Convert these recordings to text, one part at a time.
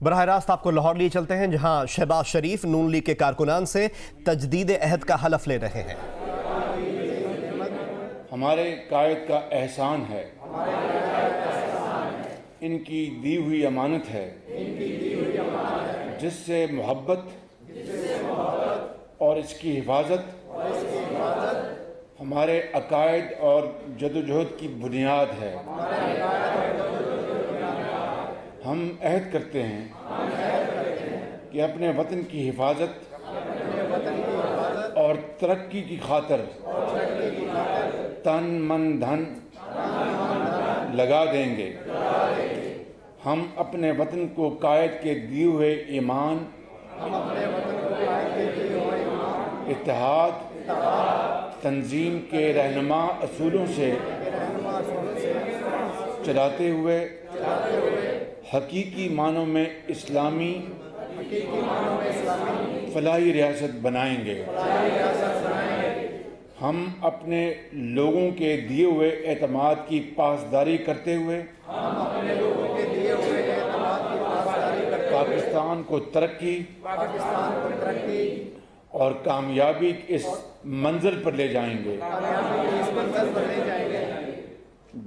براہ راست آپ کو لاہور لیے چلتے ہیں، جہاں شہباز شریف نون لیگ کے کارکنان سے تجدید عہد کا حلف لے رہے ہیں۔ ہمارے قائد کا احسان ہے، ان کی دی ہوئی امانت ہے، جس سے محبت اور اس کی حفاظت ہمارے عقائد اور جدوجہد کی بنیاد ہے۔ ہم عہد کرتے ہیں کہ اپنے وطن کی حفاظت اور ترقی کی خاطر تن من دھن لگا دیں گے۔ ہم اپنے وطن کو قائد کے دیے ہوئے ایمان، اتحاد، تنظیم کے رہنما اصولوں سے چلاتے ہوئے حقیقی معنوں میں اسلامی فلاحی ریاست بنائیں گے۔ ہم اپنے لوگوں کے دیے ہوئے اعتماد کی پاسداری کرتے ہوئے پاکستان کو ترقی اور کامیابی کی اس منزل پر لے جائیں گے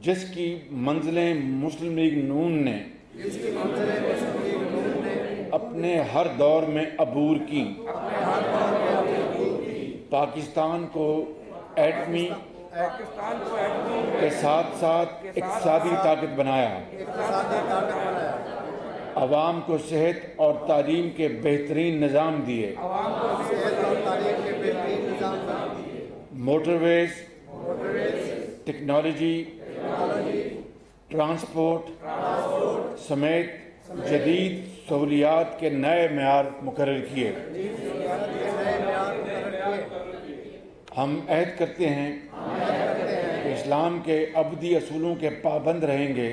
جس کی منزلیں مسلم لیگ نون نے اپنے ہر دور میں عبور کی۔ پاکستان کو ایٹمی کے ساتھ ساتھ اقتصادی طاقت بنایا، عوام کو صحت اور تعلیم کے بہترین نظام دیے، موٹر ویز، ٹیکنالوجی، ٹرانسپورٹ سمیت جدید سہولیات کے نئے معیار مقرر کیے۔ ہم عہد کرتے ہیں کہ اسلام کے ابدی اصولوں کے پابند رہیں گے،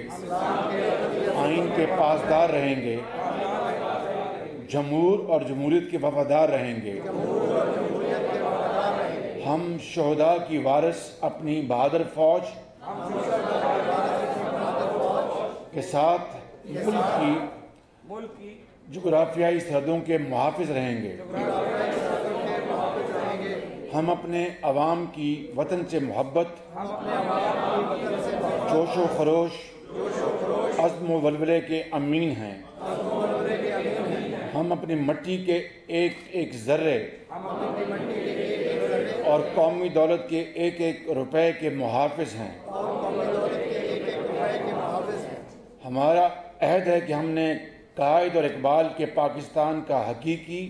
آئین کے پاسدار رہیں گے، جمہور اور جمہوریت کے وفادار رہیں گے۔ ہم شہداء کی وارث اپنی بہادر فوج کے ساتھ ملک کی جغرافیائی سرحدوں کے محافظ رہیں گے۔ ہم اپنے عوام کی وطن سے محبت، جوش و خروش، عزم و ولولے کے امین ہیں۔ ہم اپنی مٹی کے ایک ایک ذرے اور قومی دولت کے ایک ایک روپے کے محافظ ہیں۔ ہمارا عہد ہے کہ ہم نے قائد اور اقبال کے پاکستان کا حقیقی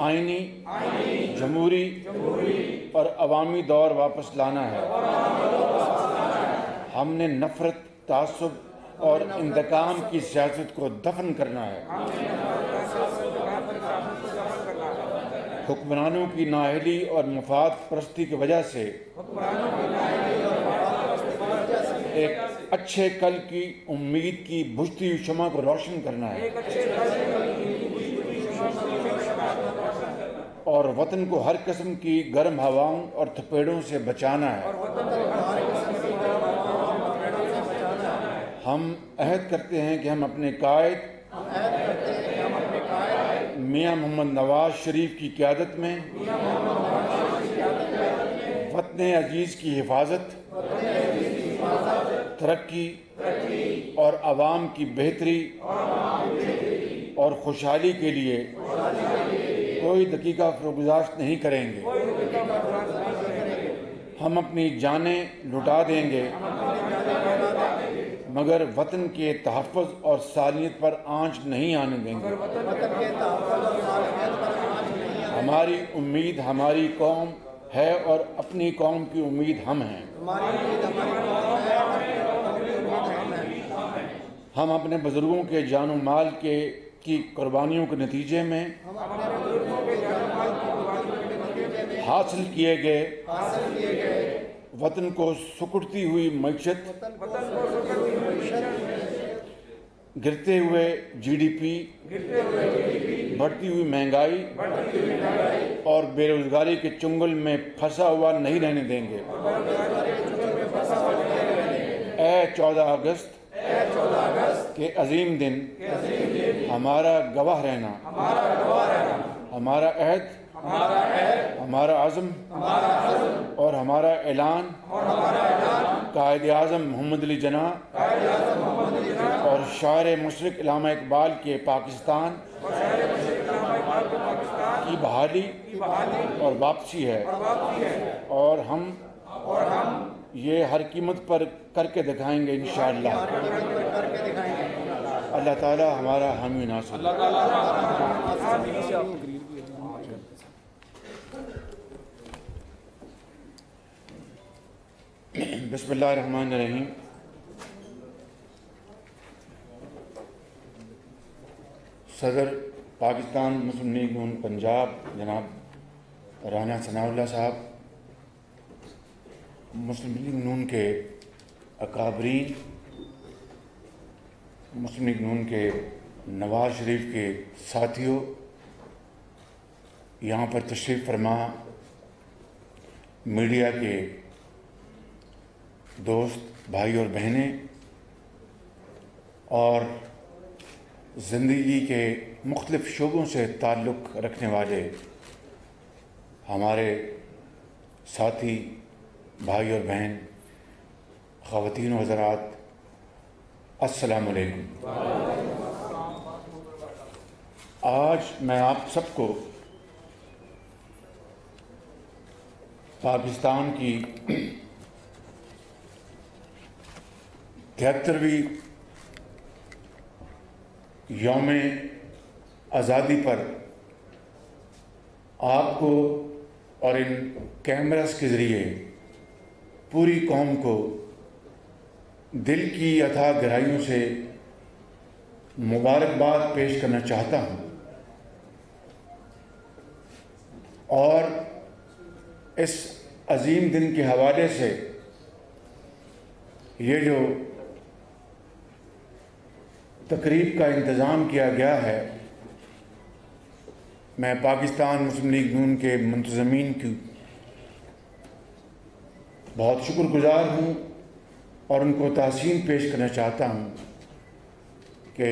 آئینی، جمہوری اور عوامی دور واپس لانا ہے۔ ہم نے نفرت، تعصب اور انتقام کی سیاست کو دفن کرنا ہے۔ حکمرانوں کی نااہلی اور مفاد پرستی کی وجہ سے ایک اچھے کل کی امید کی بجھتی ہوئی شمع کو روشن کرنا ہے اور وطن کو ہر قسم کی گرم ہواؤں اور تھپیڑوں سے بچانا ہے۔ ہم عہد کرتے ہیں کہ ہم اپنے قائد میاں محمد نواز شریف کی قیادت میں وطن عزیز کی حفاظت، ترقی اور عوام کی بہتری اور خوشحالی کے لیے کوئی دقیقہ فروگزاشت نہیں کریں گے۔ ہم اپنی جانیں لٹا دیں گے مگر وطن کے تحفظ اور سالمیت پر آنچ نہیں آنے دیں گے۔ ہماری امید ہماری قوم ہے اور اپنی قوم کی امید ہم ہیں۔ ہم اپنے بزرگوں کے جان و مال کی قربانیوں کے نتیجے میں حاصل کیے گئے وطن کو سکڑتی ہوئی معیشت، گرتے ہوئے جی ڈی پی، بڑھتی ہوئی مہنگائی اور بے روزگاری کے چنگل میں پھنسا ہوا نہیں رہنے دیں گے۔ اے 14 اگست کے عظیم دن ہمارا گواہ رہنا، ہمارا عہد، ہمارا عزم اور ہمارا اعلان قائد اعظم محمد علی جناح اور شاعر مشرق علامہ اقبال کے پاکستان کی بحالی اور واپسی ہے، اور ہم یہ ہر قیمت پر کر کے دکھائیں گے انشاءاللہ۔ اللہ تعالی ہمارا حامی ناصر۔ بسم اللہ الرحمن الرحیم۔ صدر پاکستان مسلم لیگ نون پنجاب جناب رانا ثناء اللہ صاحب، مسلم لیگ نون کے اکابرین، مسلم لیگ نون کے نواز شریف کے ساتھیوں، یہاں پر تشریف فرما میڈیا کے دوست بھائی اور بہنیں، اور زندگی کے مختلف شعبوں سے تعلق رکھنے والے ہمارے ساتھی بھائی اور بہن، خواتین و حضرات، السلام علیکم۔ آج میں آپ سب کو پاکستان کی 73ویں یوم آزادی پر آپ کو اور ان کیمراز کے ذریعے پوری قوم کو دل کی اتھاہ گہرائیوں سے مبارکباد پیش کرنا چاہتا ہوں، اور اس عظیم دن کے حوالے سے یہ جو تقریب کا انتظام کیا گیا ہے، میں پاکستان مسلم لیگ نون کے منتظمین کی بہت شکر گزار ہوں اور ان کو تحسین پیش کرنا چاہتا ہوں کہ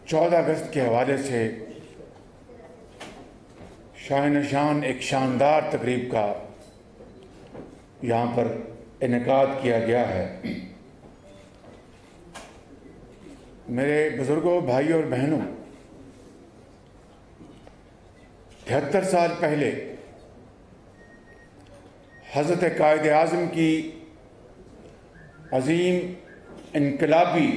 14 اگست کے حوالے سے شاہین شان ایک شاندار تقریب کا یہاں پر انعقاد کیا گیا ہے۔ میرے بزرگوں، بھائی اور بہنوں، 73 سال پہلے حضرت قائد اعظم کی عظیم انقلابی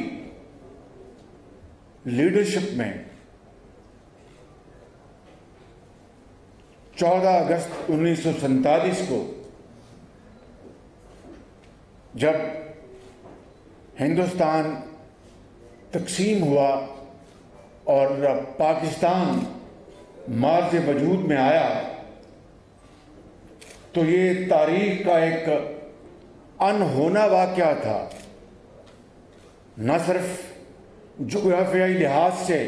لیڈرشپ میں 14 اگست 1947 کو جب ہندوستان تقسیم ہوا اور پاکستان مارز وجود میں آیا، تو یہ تاریخ کا ایک انہونا واقعہ تھا، نہ صرف جغرافیائی لحاظ سے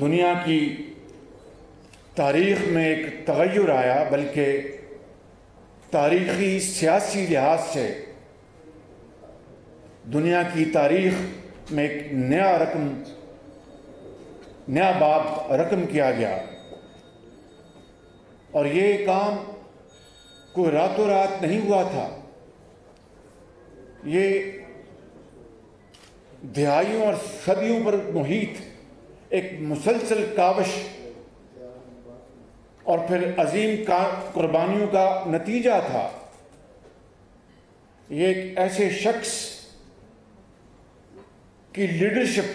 دنیا کی تاریخ میں ایک تغیر آیا، بلکہ تاریخی سیاسی لحاظ سے دنیا کی تاریخ میں ایک نیا باب رقم کیا گیا۔ اور یہ کام کوئی راتوں رات نہیں ہوا تھا، یہ دہائیوں اور صدیوں پر محیط ایک مسلسل کاوش اور پھر عظیم قربانیوں کا نتیجہ تھا۔ یہ ایک ایسے شخص کی لیڈرشپ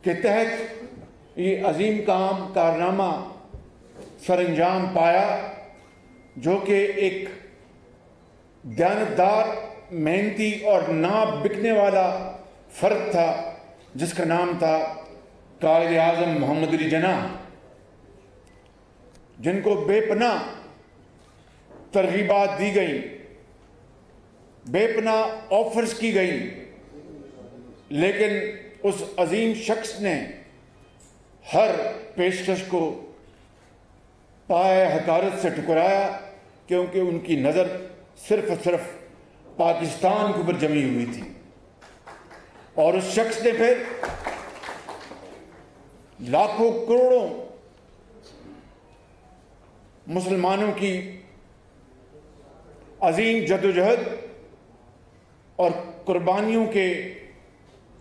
کے تحت یہ عظیم کارنامہ سر انجام پایا، جو کہ ایک دیانتدار، محنتی اور نہ بکنے والا فرد تھا، جس کا نام تھا قائد اعظم محمد علی جناح، جن کو بے پناہ ترغیبات دی گئیں، بے پناہ آفرز کی گئیں، لیکن اس عظیم شخص نے ہر پیشکش کو پائے حقارت سے ٹکرایا کیونکہ ان کی نظر صرف اور صرف پاکستان کے اوپر جمی ہوئی تھی، اور اس شخص نے پھر لاکھوں کروڑوں مسلمانوں کی عظیم جدوجہد اور قربانیوں کے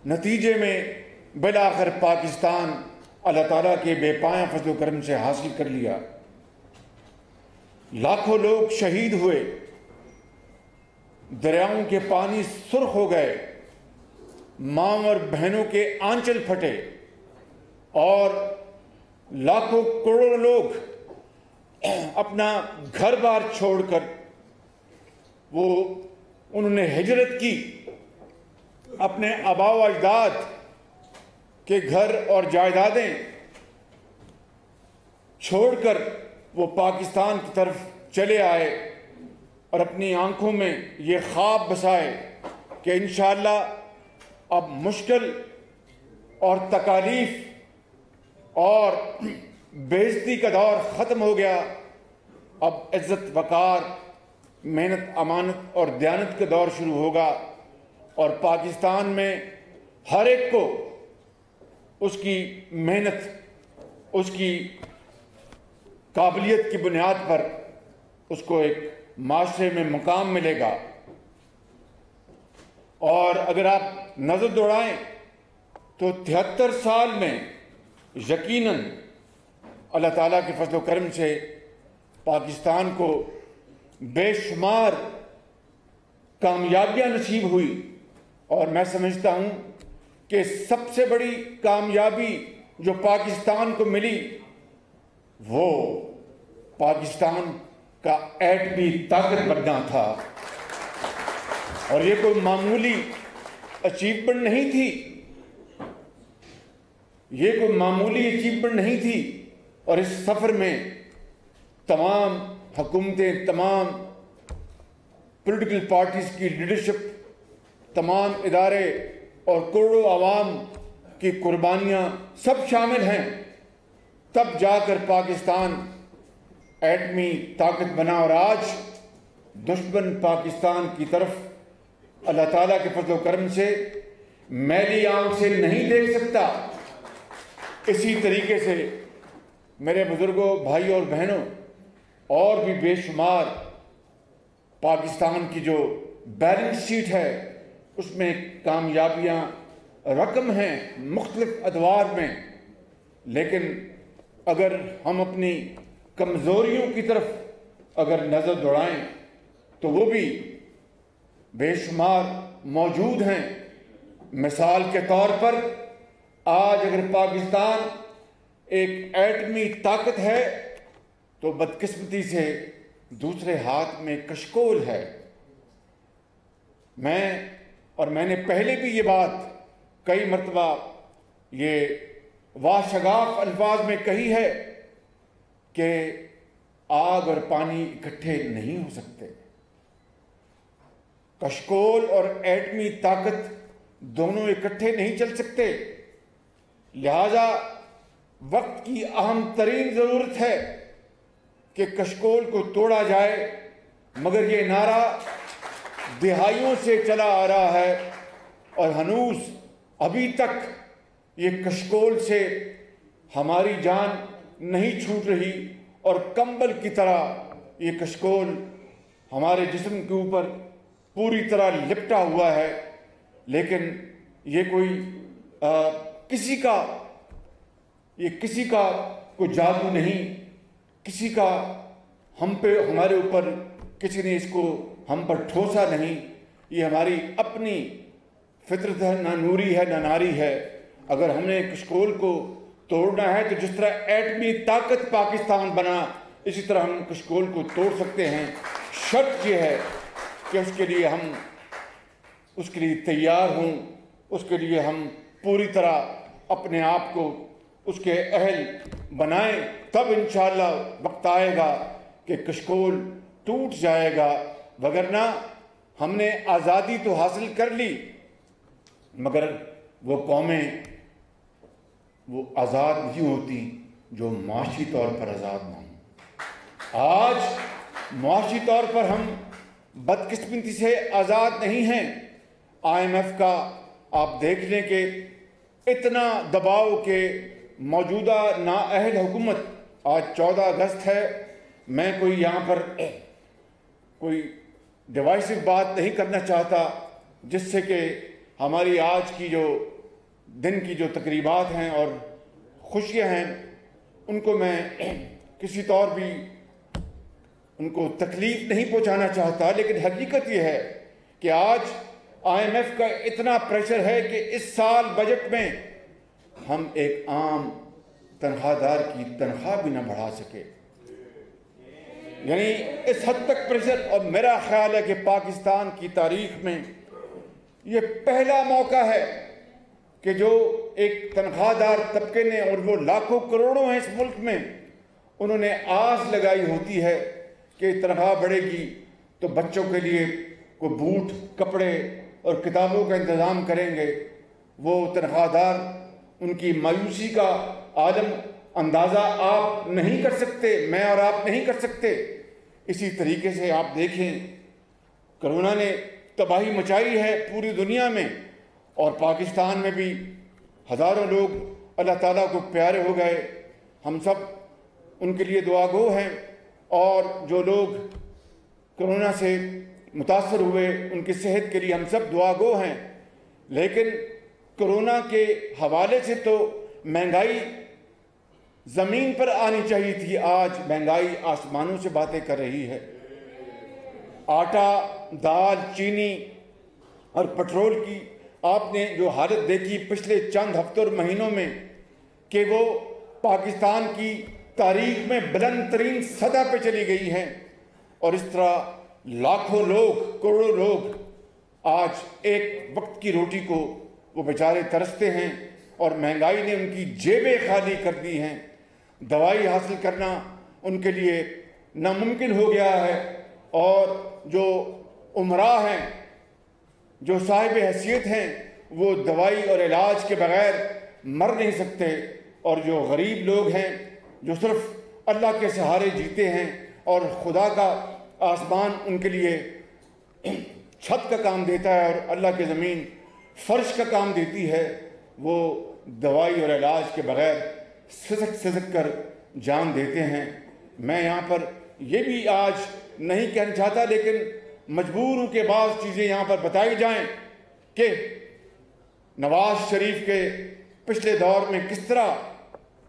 نتیجے میں بالآخر پاکستان اللہ تعالیٰ کے بے پایہ فضل و کرم سے حاصل کر لیا۔ لاکھوں لوگ شہید ہوئے، دریاؤں کے پانی سرخ ہو گئے، ماں اور بہنوں کے آنچل پھٹے، اور لاکھوں کروڑوں لوگ اپنا گھر بار چھوڑ کر انہوں نے ہجرت کی، اپنے آباء و اجداد کے گھر اور جائیدادیں چھوڑ کر وہ پاکستان کی طرف چلے آئے، اور اپنی آنکھوں میں یہ خواب بسائے کہ انشاءاللہ اب مشکل اور تکالیف اور بے عزتی کا دور ختم ہو گیا، اب عزت وقار، محنت، امانت اور دیانت کا دور شروع ہوگا، اور پاکستان میں ہر ایک کو اس کی محنت، اس کی قابلیت کی بنیاد پر اس کو ایک معاشرے میں مقام ملے گا۔ اور اگر آپ نظر دوڑائیں تو 73 سال میں یقیناً اللہ تعالیٰ کے فضل و کرم سے پاکستان کو بے شمار کامیابیاں نصیب ہوئی، اور میں سمجھتا ہوں کہ سب سے بڑی کامیابی جو پاکستان کو ملی وہ پاکستان کا ایٹمی طاقت بننا تھا، اور یہ کوئی معمولی اچیومنٹ نہیں تھی، یہ کوئی معمولی اچیومنٹ نہیں تھی، اور اس سفر میں تمام حکومتیں، تمام پولیٹیکل پارٹیز کی لیڈرشپ، تمام ادارے اور کروڑوں عوام کی قربانیاں سب شامل ہیں، تب جا کر پاکستان ایٹمی طاقت بنا، اور آج دشمن پاکستان کی طرف اللہ تعالیٰ کے فضل و کرم سے میلی آنکھ سے نہیں دیکھ سکتا۔ اسی طریقے سے میرے بزرگوں، بھائی اور بہنوں، اور بھی بے شمار پاکستان کی جو بیلنس شیٹ ہے اس میں کامیابیاں رقم ہیں مختلف ادوار میں، لیکن اگر ہم اپنی کمزوریوں کی طرف اگر نظر دوڑائیں تو وہ بھی بے شمار موجود ہیں۔ مثال کے طور پر آج اگر پاکستان ایک ایٹمی طاقت ہے تو بدقسمتی سے دوسرے ہاتھ میں کشکول ہے۔ میں نے پہلے بھی یہ بات کئی مرتبہ یہ واشگاف الفاظ میں کہی ہے کہ آگ اور پانی اکٹھے نہیں ہو سکتے، کشکول اور ایٹمی طاقت دونوں اکٹھے نہیں چل سکتے، لہذا وقت کی اہم ترین ضرورت ہے کہ کشکول کو توڑا جائے، مگر یہ نعرہ دہائیوں سے چلا آ رہا ہے اور ہنوز ابھی تک یہ کشکول سے ہماری جان نہیں چھوٹ رہی، اور کمبل کی طرح یہ کشکول ہمارے جسم کے اوپر پوری طرح لپٹا ہوا ہے، لیکن یہ کسی کا کوئی جادو نہیں، کسی کا ہمارے اوپر کسی نے اس کو ہم پر ٹھوسا نہیں، یہ ہماری اپنی فطرت ہے، نہ نوری ہے نہ ناری ہے۔ اگر ہم نے کشکول کو توڑنا ہے تو جس طرح ایٹمی طاقت پاکستان بنا اسی طرح ہم کشکول کو توڑ سکتے ہیں، شرط یہ ہے کہ اس کے لیے تیار ہوں، اس کے لیے ہم پوری طرح اپنے آپ کو اس کے اہل بنائیں، تب انشاءاللہ وقت آئے گا کہ کشکول ٹوٹ جائے گا، وگرنہ ہم نے آزادی تو حاصل کر لی مگر وہ قومیں وہ آزاد نہیں ہوتی جو معاشی طور پر آزاد نہ ہوں۔ آج معاشی طور پر ہم بدقسمتی سے آزاد نہیں ہیں۔ IMF کا آپ دیکھ لیں کہ اتنا دباؤ کہ موجودہ نااہل حکومت، آج 14 اگست ہے، میں کوئی یہاں پر کوئی ڈیوائسو بات نہیں کرنا چاہتا جس سے کہ ہماری آج کی جو دن کی جو تقریبات ہیں اور خوشیاں ہیں ان کو میں کسی طور بھی ان کو تکلیف نہیں پہنچانا چاہتا، لیکن حقیقت یہ ہے کہ آج IMF کا اتنا پریشر ہے کہ اس سال بجٹ میں ہم ایک عام تنخواہ دار کی تنخواہ بھی نہ بڑھا سکے، یعنی اس حد تک پریشر۔ اور میرا خیال ہے کہ پاکستان کی تاریخ میں یہ پہلا موقع ہے کہ جو ایک تنخواہ دار طبقے نے، اور وہ لاکھوں کروڑوں ہیں اس ملک میں، انہوں نے آس لگائی ہوتی ہے کہ تنخواہ بڑھے گی تو بچوں کے لیے کوئی بوٹ، کپڑے اور کتابوں کا انتظام کریں گے۔ وہ تنخواہ دار ان کی مایوسی کا عالم اندازہ آپ نہیں کر سکتے، میں اور آپ نہیں کر سکتے۔ اسی طریقے سے آپ دیکھیں کرونا نے تباہی مچائی ہے پوری دنیا میں، اور پاکستان میں بھی ہزاروں لوگ اللہ تعالیٰ کو پیارے ہو گئے۔ ہم سب ان کے لیے دعا گو ہیں، اور جو لوگ کرونا سے متاثر ہوئے ان کی صحت کے لیے ہم سب دعا گو ہیں۔ لیکن کرونا کے حوالے سے تو مہنگائی زمین پر آنی چاہیے تھی، آج مہنگائی آسمانوں سے باتیں کر رہی ہے۔ آٹا، دال، چینی اور پٹرول کی آپ نے جو حالت دیکھی پچھلے چند ہفتوں اور مہینوں میں کہ وہ پاکستان کی تاریخ میں بلند ترین سطح پہ چلی گئی ہیں، اور اس طرح لاکھوں لوگ، کروڑوں لوگ آج ایک وقت کی روٹی کو وہ بیچارے ترستے ہیں، اور مہنگائی نے ان کی جیبیں خالی کر دی ہیں۔ دوائی حاصل کرنا ان کے لیے ناممکن ہو گیا ہے، اور جو امراء ہیں، جو صاحب حیثیت ہیں، وہ دوائی اور علاج کے بغیر مر نہیں سکتے، اور جو غریب لوگ ہیں جو صرف اللہ کے سہارے جیتے ہیں، اور خدا کا آسمان ان کے لیے چھت کا کام دیتا ہے اور اللہ کی زمین فرش کا کام دیتی ہے، وہ دوائی اور علاج کے بغیر سسک سسک کر جان دیتے ہیں۔ میں یہاں پر یہ بھی آج نہیں کہنا چاہتا، لیکن مجبور ہوں کہ بعض چیزیں یہاں پر بتائی جائیں کہ نواز شریف کے پچھلے دور میں کس طرح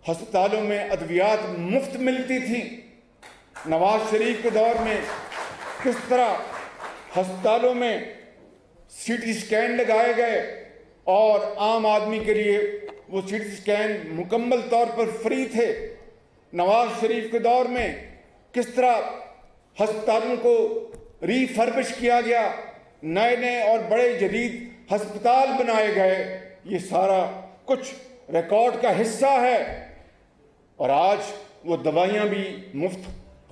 ہسپتالوں میں ادویات مفت ملتی تھیں، نواز شریف کے دور میں کس طرح ہسپتالوں میں سی ٹی اسکین لگائے گئے، اور عام آدمی کے لیے وہ سی ٹی اسکین مکمل طور پر فری تھے۔ نواز شریف کے دور میں کس طرح ہسپتالوں کو ری فربش کیا گیا، نئے نئے اور بڑے جدید ہسپتال بنائے گئے، یہ سارا کچھ ریکارڈ کا حصہ ہے۔ اور آج وہ دوائیاں بھی مفت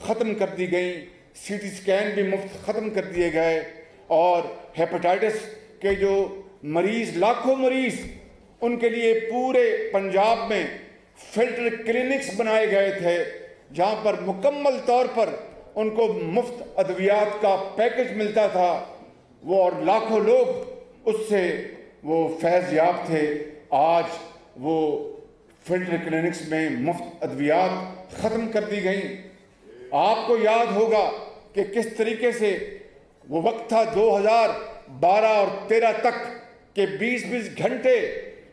ختم کر دی گئیں، سی ٹی اسکین بھی مفت ختم کر دیے گئے، اور ہیپاٹائٹس کے جو مریض، لاکھوں مریض، ان کے لیے پورے پنجاب میں فلٹر کلینکس بنائے گئے تھے جہاں پر مکمل طور پر ان کو مفت ادویات کا پیکج ملتا تھا، وہ اور لاکھوں لوگ اس سے وہ فیض یاب تھے۔ آج وہ فلٹر کلینکس میں مفت ادویات ختم کر دی گئیں۔ آپ کو یاد ہوگا کہ کس طریقے سے وہ وقت تھا 2012 اور 13 تک کہ 20 گھنٹے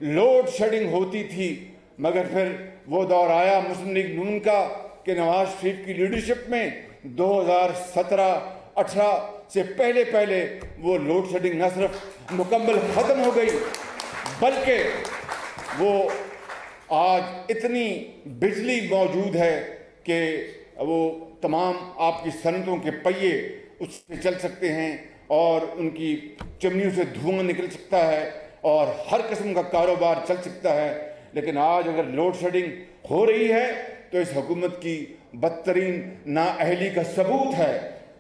لوڈ شیڈنگ ہوتی تھی، مگر پھر وہ دور آیا مسلم لیگ نون کا کہ نواز شریف کی لیڈرشپ میں 2017-18 سے پہلے وہ لوڈ شیڈنگ نہ صرف مکمل ختم ہو گئی، بلکہ وہ آج اتنی بجلی موجود ہے کہ وہ تمام آپ کی صنعتوں کے پہیے اس سے چل سکتے ہیں، اور ان کی چمنیوں سے دھواں نکل سکتا ہے، اور ہر قسم کا کاروبار چل سکتا ہے۔ لیکن آج اگر لوڈ شیڈنگ ہو رہی ہے تو اس حکومت کی بدترین نااہلی کا ثبوت ہے۔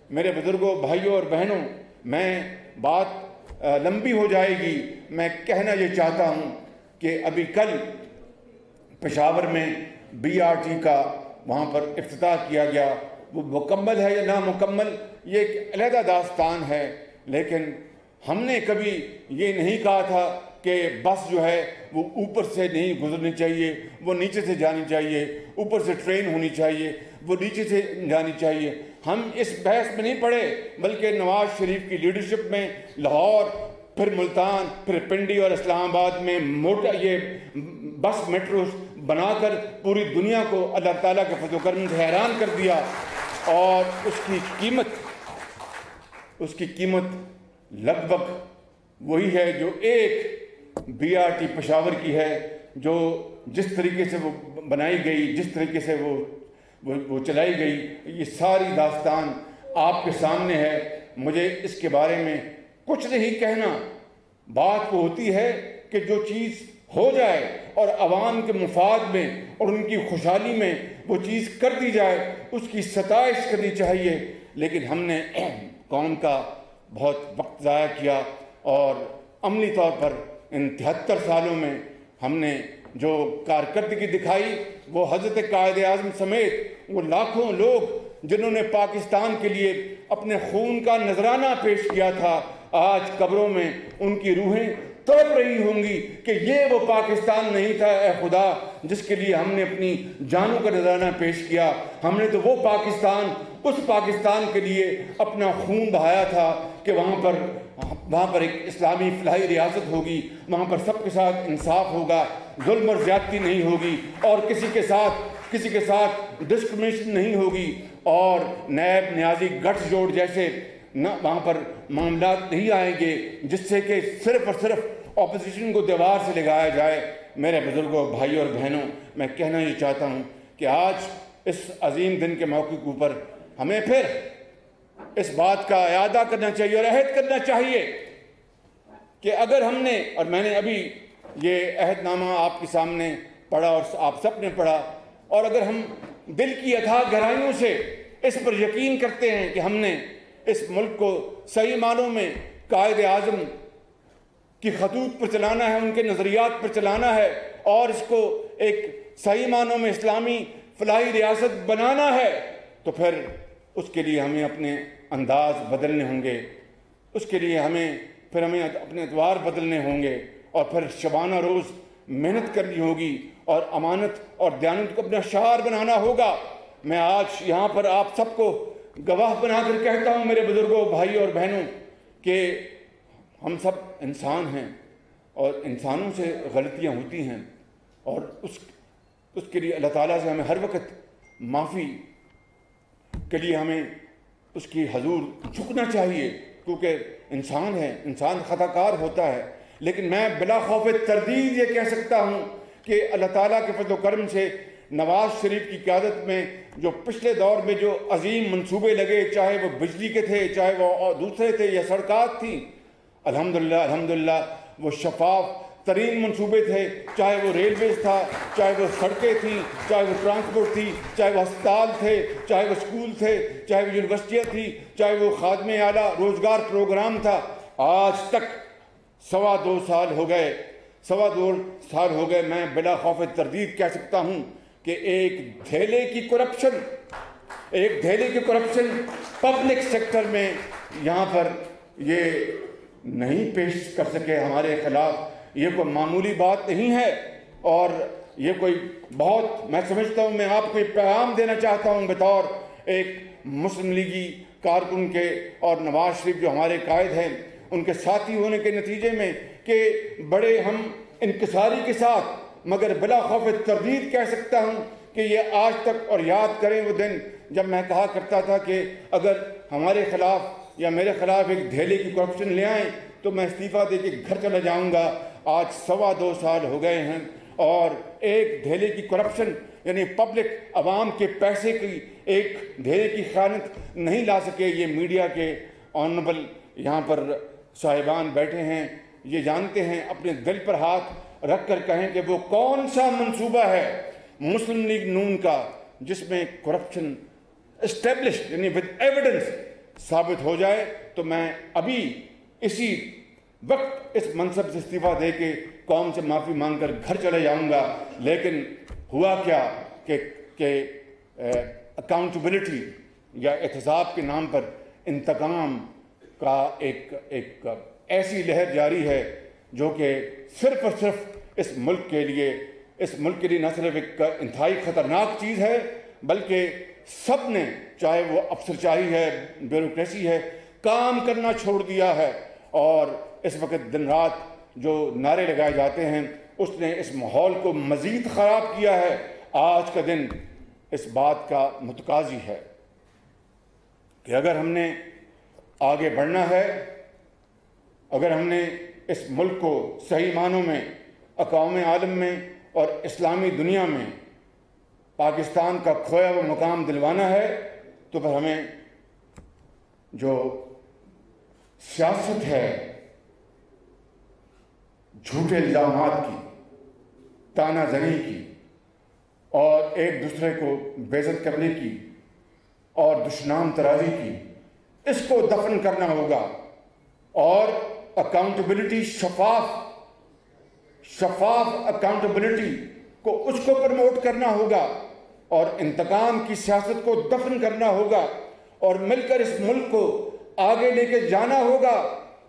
میرے بزرگوں، بھائیوں اور بہنوں، میں بات لمبی ہو جائے گی، میں کہنا یہ چاہتا ہوں کہ ابھی کل پشاور میں BRT کا وہاں پر افتتاح کیا گیا، وہ مکمل ہے یا نامکمل یہ ایک علیحدہ داستان ہے، لیکن ہم نے کبھی یہ نہیں کہا تھا کہ بس جو ہے وہ اوپر سے نہیں گزرنی چاہیے، وہ نیچے سے جانی چاہیے، اوپر سے ٹرین ہونی چاہیے، وہ نیچے سے جانی چاہیے۔ ہم اس بحث میں نہیں پڑے، بلکہ نواز شریف کی لیڈرشپ میں لاہور، پھر ملتان، پھر پنڈی اور اسلام آباد میں یہ بس میٹروز بنا کر پوری دنیا کو اللہ تعالیٰ کے فضل و کرم سے حیران کر دیا، اور اس کی قیمت لگ بھگ وہی ہے جو ایک BRT پشاور کی ہے، جو جس طریقے سے وہ بنائی گئی، جس طریقے سے وہ چلائی گئی، یہ ساری داستان آپ کے سامنے ہے۔ مجھے اس کے بارے میں کچھ نہیں کہنا، بات وہ ہوتی ہے کہ جو چیز ہو جائے اور عوام کے مفاد میں اور ان کی خوشحالی میں وہ چیز کر دی جائے، اس کی ستائش کرنی چاہیے۔ لیکن ہم نے قوم کا بہت وقت ضائع کیا، اور عملی طور پر ان 73 سالوں میں ہم نے جو کارکردگی دکھائی، وہ حضرت قائد اعظم سمیت وہ لاکھوں لوگ جنہوں نے پاکستان کے لیے اپنے خون کا نذرانہ پیش کیا تھا، آج قبروں میں ان کی روحیں تڑپ رہی ہوں گی کہ یہ وہ پاکستان نہیں تھا اے خدا جس کے لیے ہم نے اپنی جانوں کا نذرانہ پیش کیا۔ ہم نے تو وہ پاکستان، اس پاکستان کے لیے اپنا خون بہایا تھا کہ وہاں پر ایک اسلامی فلاحی ریاست ہوگی، وہاں پر سب کے ساتھ انصاف ہوگا، ظلم اور زیادتی نہیں ہوگی، اور کسی کے ساتھ ڈسکرمنیشن نہیں ہوگی، اور نیب نیازی گٹھ جوڑ جیسے وہاں پر معاملات نہیں آئیں گے جس سے کہ صرف اور صرف اپوزیشن کو دیوار سے لگایا جائے۔ میرے بزرگوں، بھائی اور بہنوں، میں کہنا یہ چاہتا ہوں کہ آج اس عظیم دن کے موقع کے اوپر ہمیں پھر اس بات کا اعادہ کرنا چاہیے اور عہد کرنا چاہیے کہ اگر ہم نے، اور میں نے ابھی یہ عہد نامہ آپ کے سامنے پڑھا اور آپ سب نے پڑھا، اور اگر ہم دل کی اتھاہ گہرائیوں سے اس پر یقین کرتے ہیں کہ ہم نے اس ملک کو صحیح معنوں میں قائد اعظم کی خطوط پر چلانا ہے، ان کے نظریات پر چلانا ہے، اور اس کو ایک صحیح معنوں میں اسلامی فلاحی ریاست بنانا ہے، تو پھر اس کے لیے ہمیں اپنے انداز بدلنے ہوں گے، اس کے لیے ہمیں اپنے ادوار بدلنے ہوں گے، اور پھر شبانہ روز محنت کرنی ہوگی، اور امانت اور دیانت کو اپنا شعار بنانا ہوگا۔ میں آج یہاں پر آپ سب کو گواہ بنا کر کہتا ہوں میرے بزرگوں، بھائی اور بہنوں، کہ ہم سب انسان ہیں، اور انسانوں سے غلطیاں ہوتی ہیں، اور اس کے لیے اللہ تعالیٰ سے ہمیں ہر وقت معافی کے لیے ہمیں اس کی حضور جھکنا چاہیے، کیونکہ انسان ہے، انسان خطا کار ہوتا ہے۔ لیکن میں بلا خوف تردید یہ کہہ سکتا ہوں کہ اللہ تعالیٰ کے فضل و کرم سے نواز شریف کی قیادت میں جو پچھلے دور میں جو عظیم منصوبے لگے، چاہے وہ بجلی کے تھے، چاہے وہ دوسرے تھے یا سڑکات تھیں، الحمدللہ وہ شفاف ترین منصوبے تھے، چاہے وہ ریلویز تھا، چاہے وہ سڑکیں تھیں، چاہے وہ ٹرانسپورٹ تھی، چاہے وہ ہسپتال تھے، چاہے وہ اسکول تھے، چاہے وہ یونیورسٹیاں تھیں، چاہے وہ خادم اعلیٰ روزگار پروگرام تھا۔ آج تک 2.25 سال ہو گئے، میں بلا خوف تردید کہہ سکتا ہوں کہ ایک دھیلے کی کرپشن پبلک سیکٹر میں یہاں پر یہ نہیں پیش کر سکے ہمارے خلاف۔ یہ کوئی معمولی بات نہیں ہے، اور یہ کوئی بہت، میں سمجھتا ہوں، میں آپ کو ایک پیغام دینا چاہتا ہوں بطور ایک مسلم لیگی کارکن کے، اور نواز شریف جو ہمارے قائد ہیں ان کے ساتھی ہونے کے نتیجے میں، کہ بڑے ہم انکساری کے ساتھ مگر بلا خوف تردید کہہ سکتا ہوں کہ یہ آج تک، اور یاد کریں وہ دن جب میں کہا کرتا تھا کہ اگر ہمارے خلاف یا میرے خلاف ایک دھیلے کی کرپشن لے آئیں تو میں استعفیٰ دے کے گھر چلا جاؤں گا۔ آج 2.25 سال ہو گئے ہیں، اور ایک دھیلے کی کرپشن یعنی پبلک عوام کے پیسے کی ایک دھیلے کی خیانت نہیں لا سکے۔ یہ میڈیا کے آنریبل یہاں پر صاحبان بیٹھے ہیں، یہ جانتے ہیں، اپنے دل پر ہاتھ رکھ کر کہیں کہ وہ کون سا منصوبہ ہے مسلم لیگ نون کا جس میں کرپشن اسٹیبلش یعنی ود ایویڈنس ثابت ہو جائے، تو میں ابھی اسی وقت اس منصب سے استعفیٰ دے کے قوم سے معافی مانگ کر گھر چلے جاؤں گا۔ لیکن ہوا کیا کہ اکاؤنٹیبلٹی یا احتساب کے نام پر انتقام کا ایک ایسی لہر جاری ہے جو کہ صرف اور صرف اس ملک کے لیے نہ صرف ایک انتہائی خطرناک چیز ہے، بلکہ سب نے، چاہے وہ افسرشاہی ہے، بیوروکریسی ہے، کام کرنا چھوڑ دیا ہے، اور اس وقت دن رات جو نعرے لگائے جاتے ہیں اس نے اس ماحول کو مزید خراب کیا ہے۔ آج کا دن اس بات کا متقاضی ہے کہ اگر ہم نے آگے بڑھنا ہے، اگر ہم نے اس ملک کو صحیح معنوں میں اقوام عالم میں اور اسلامی دنیا میں پاکستان کا کھویا ہوا مقام دلوانا ہے، تو پھر ہمیں جو سیاست ہے جھوٹے الزامات کی، تانا زنی کی، اور ایک دوسرے کو بے عزت کرنے کی اور دشنام ترازی کی، اس کو دفن کرنا ہوگا، اور اکاؤنٹیبلٹی، شفاف اکاؤنٹیبلٹی کو اس کو پروموٹ کرنا ہوگا، اور انتقام کی سیاست کو دفن کرنا ہوگا، اور مل کر اس ملک کو آگے لے کے جانا ہوگا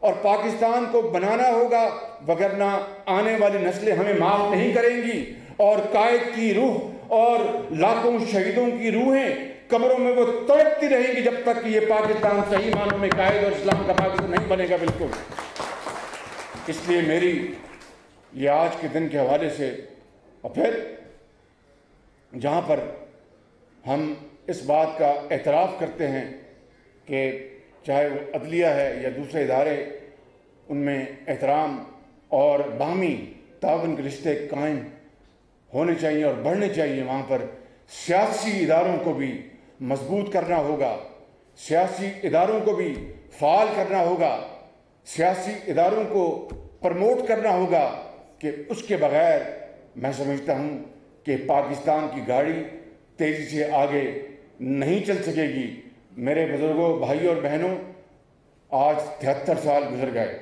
اور پاکستان کو بنانا ہوگا، وگرنہ آنے والی نسلیں ہمیں معاف نہیں کریں گی، اور قائد کی روح اور لاکھوں شہیدوں کی روحیں قبروں میں وہ تڑپتی رہیں گی جب تک کہ یہ پاکستان صحیح معنوں میں قائد اور اسلام کا پاکستان نہیں بنے گا۔ بالکل اس لیے میری یہ آج کے دن کے حوالے سے، اور پھر جہاں پر ہم اس بات کا اعتراف کرتے ہیں کہ چاہے وہ عدلیہ ہے یا دوسرے ادارے، ان میں احترام اور باہمی تعاون کے رشتے قائم ہونے چاہیے اور بڑھنے چاہیے، وہاں پر سیاسی اداروں کو بھی مضبوط کرنا ہوگا، سیاسی اداروں کو بھی فعال کرنا ہوگا، سیاسی اداروں کو پروموٹ کرنا ہوگا، کہ اس کے بغیر میں سمجھتا ہوں کہ پاکستان کی گاڑی تیزی سے آگے نہیں چل سکے گی۔ میرے بزرگوں، بھائیوں اور بہنوں، آج 73 سال گزر گئے۔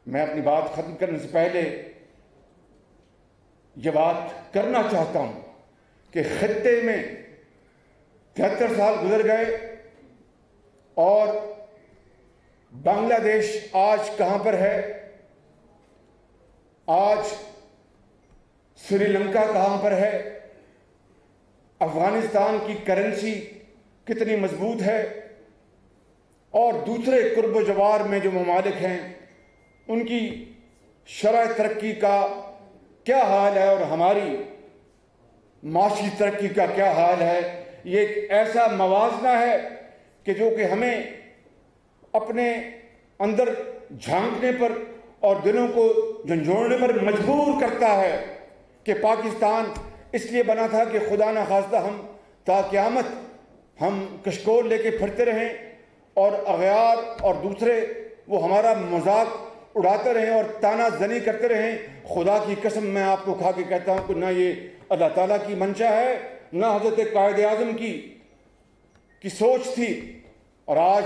میں اپنی بات ختم کرنے سے پہلے یہ بات کرنا چاہتا ہوں کہ خطے میں 73 سال گزر گئے، اور بنگلہ دیش آج کہاں پر ہے، آج سری لنکا کہاں پر ہے، افغانستان کی کرنسی کتنی مضبوط ہے، اور دوسرے قرب و جوار میں جو ممالک ہیں ان کی شرح ترقی کا کیا حال ہے، اور ہماری معاشی ترقی کا کیا حال ہے۔ یہ ایک ایسا موازنہ ہے کہ جو کہ ہمیں اپنے اندر جھانکنے پر اور دلوں کو جھنجھوڑنے پر مجبور کرتا ہے کہ پاکستان اس لیے بنا تھا کہ خدا نخواستہ ہم تا قیامت ہم کشکول لے کے پھرتے رہیں، اور اغیار اور دوسرے وہ ہمارا مذاق اڑاتے رہیں اور تانا زنی کرتے رہیں۔ خدا کی قسم میں آپ کو کھا کے کہتا ہوں کہ نہ یہ اللہ تعالیٰ کی منشا ہے، نہ حضرت قائد اعظم کی سوچ تھی، اور آج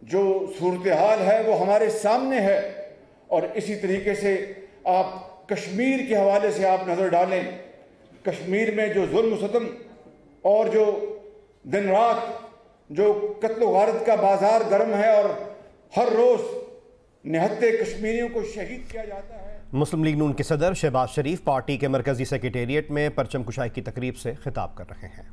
جو صورتحال ہے وہ ہمارے سامنے ہے۔ اور اسی طریقے سے آپ کشمیر کے حوالے سے آپ نظر ڈالیں، کشمیر میں جو ظلم و ستم اور جو دن رات جو قتل و غارت کا بازار گرم ہے، اور ہر روز نہتے کشمیریوں کو شہید کیا جاتا ہے۔ مسلم لیگ نون کے صدر شہباز شریف پارٹی کے مرکزی سیکریٹریٹ میں پرچم کشائی کی تقریب سے خطاب کر رہے ہیں۔